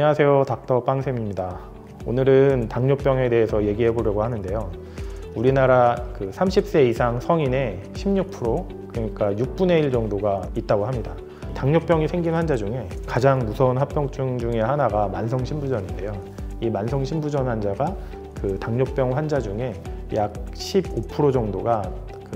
안녕하세요, 닥터 빵쌤입니다. 오늘은 당뇨병에 대해서 얘기해 보려고 하는데요. 우리나라 30세 이상 성인의 16%, 그러니까 6분의 1 정도가 있다고 합니다. 당뇨병이 생긴 환자 중에 가장 무서운 합병증 중에 하나가 만성신부전인데요. 이 만성신부전 환자가 당뇨병 환자 중에 약 15% 정도가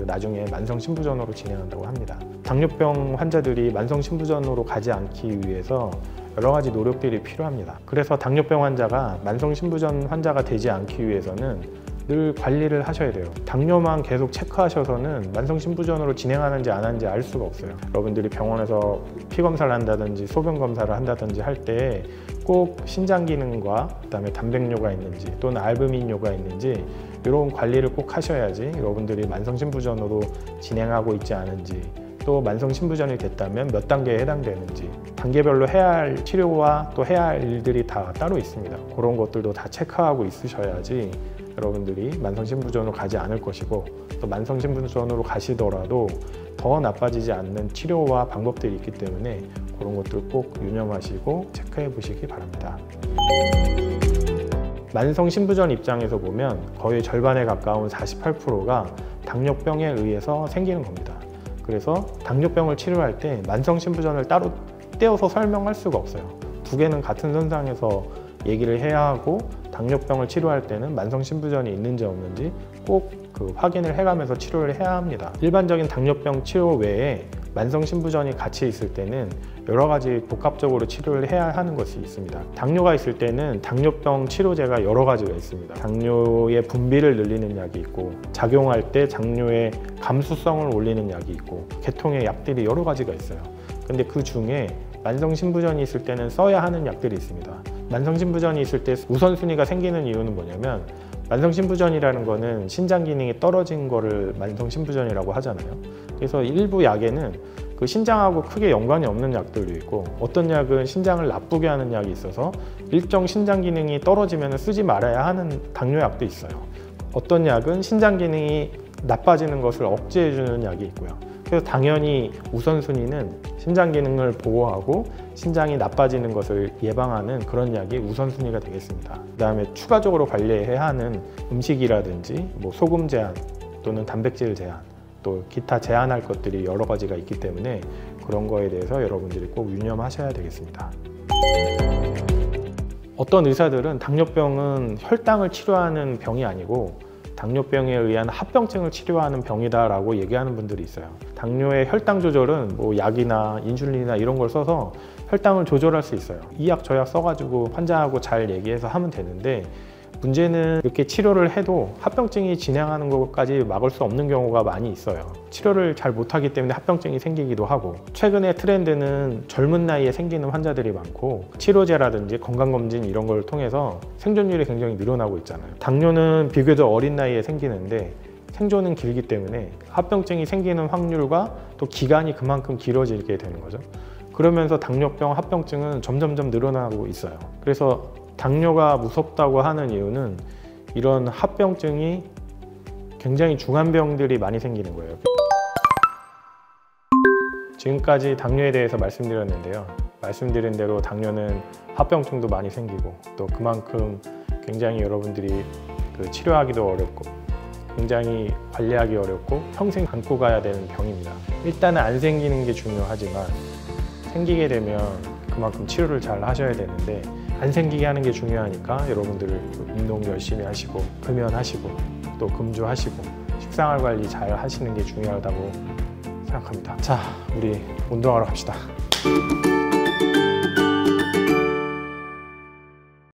나중에 만성신부전으로 진행한다고 합니다. 당뇨병 환자들이 만성신부전으로 가지 않기 위해서 여러 가지 노력들이 필요합니다. 그래서 당뇨병 환자가 만성신부전 환자가 되지 않기 위해서는 늘 관리를 하셔야 돼요. 당뇨만 계속 체크하셔서는 만성신부전으로 진행하는지 안 하는지 알 수가 없어요. 여러분들이 병원에서 피검사를 한다든지 소변 검사를 한다든지 할 때 꼭 신장 기능과 그다음에 단백뇨가 있는지 또는 알부민뇨가 있는지 이런 관리를 꼭 하셔야지 여러분들이 만성신부전으로 진행하고 있지 않은지, 또 만성신부전이 됐다면 몇 단계에 해당되는지, 단계별로 해야 할 치료와 또 해야 할 일들이 다 따로 있습니다. 그런 것들도 다 체크하고 있으셔야지 여러분들이 만성신부전으로 가지 않을 것이고, 또 만성신부전으로 가시더라도 더 나빠지지 않는 치료와 방법들이 있기 때문에 그런 것들 꼭 유념하시고 체크해 보시기 바랍니다. 만성신부전 입장에서 보면 거의 절반에 가까운 48%가 당뇨병에 의해서 생기는 겁니다. 그래서 당뇨병을 치료할 때 만성신부전을 따로 떼어서 설명할 수가 없어요. 두 개는 같은 선상에서 얘기를 해야 하고, 당뇨병을 치료할 때는 만성신부전이 있는지 없는지 꼭 확인을 해가면서 치료를 해야 합니다. 일반적인 당뇨병 치료 외에 만성신부전이 같이 있을 때는 여러 가지 복합적으로 치료를 해야 하는 것이 있습니다. 당뇨가 있을 때는 당뇨병 치료제가 여러 가지가 있습니다. 당뇨의 분비를 늘리는 약이 있고, 작용할 때 당뇨의 감수성을 올리는 약이 있고, 계통의 약들이 여러 가지가 있어요. 근데 그 중에 만성신부전이 있을 때는 써야 하는 약들이 있습니다. 만성신부전이 있을 때 우선순위가 생기는 이유는 뭐냐면, 만성신부전이라는 거는 신장 기능이 떨어진 거를 만성신부전이라고 하잖아요. 그래서 일부 약에는 신장하고 크게 연관이 없는 약들도 있고, 어떤 약은 신장을 나쁘게 하는 약이 있어서 일정 신장 기능이 떨어지면 쓰지 말아야 하는 당뇨약도 있어요. 어떤 약은 신장 기능이 나빠지는 것을 억제해주는 약이 있고요. 그래서 당연히 우선순위는 신장 기능을 보호하고 신장이 나빠지는 것을 예방하는 그런 약이 우선순위가 되겠습니다. 그 다음에 추가적으로 관리해야 하는 음식이라든지 소금 제한 또는 단백질 제한, 또 기타 제한할 것들이 여러 가지가 있기 때문에 그런 거에 대해서 여러분들이 꼭 유념하셔야 되겠습니다. 어떤 의사들은 당뇨병은 혈당을 치료하는 병이 아니고 당뇨병에 의한 합병증을 치료하는 병이다라고 얘기하는 분들이 있어요. 당뇨의 혈당 조절은 약이나 인슐린이나 이런 걸 써서 혈당을 조절할 수 있어요. 이 약 저 약 써가지고 환자하고 잘 얘기해서 하면 되는데, 문제는 이렇게 치료를 해도 합병증이 진행하는 것까지 막을 수 없는 경우가 많이 있어요. 치료를 잘 못하기 때문에 합병증이 생기기도 하고, 최근의 트렌드는 젊은 나이에 생기는 환자들이 많고, 치료제라든지 건강검진 이런 걸 통해서 생존율이 굉장히 늘어나고 있잖아요. 당뇨는 비교적 어린 나이에 생기는데 생존은 길기 때문에 합병증이 생기는 확률과 또 기간이 그만큼 길어지게 되는 거죠. 그러면서 당뇨병 합병증은 점점점 늘어나고 있어요. 그래서 당뇨가 무섭다고 하는 이유는 이런 합병증이 굉장히 중한 병들이 많이 생기는 거예요. 지금까지 당뇨에 대해서 말씀드렸는데요. 말씀드린 대로 당뇨는 합병증도 많이 생기고, 또 그만큼 굉장히 여러분들이 치료하기도 어렵고 굉장히 관리하기 어렵고 평생 안고 가야 되는 병입니다. 일단은 안 생기는 게 중요하지만 생기게 되면 그만큼 치료를 잘 하셔야 되는데, 안 생기게 하는 게 중요하니까 여러분들 운동 열심히 하시고, 금연하시고, 또 금주하시고, 식생활 관리 잘 하시는 게 중요하다고 생각합니다. 자, 우리 운동하러 갑시다.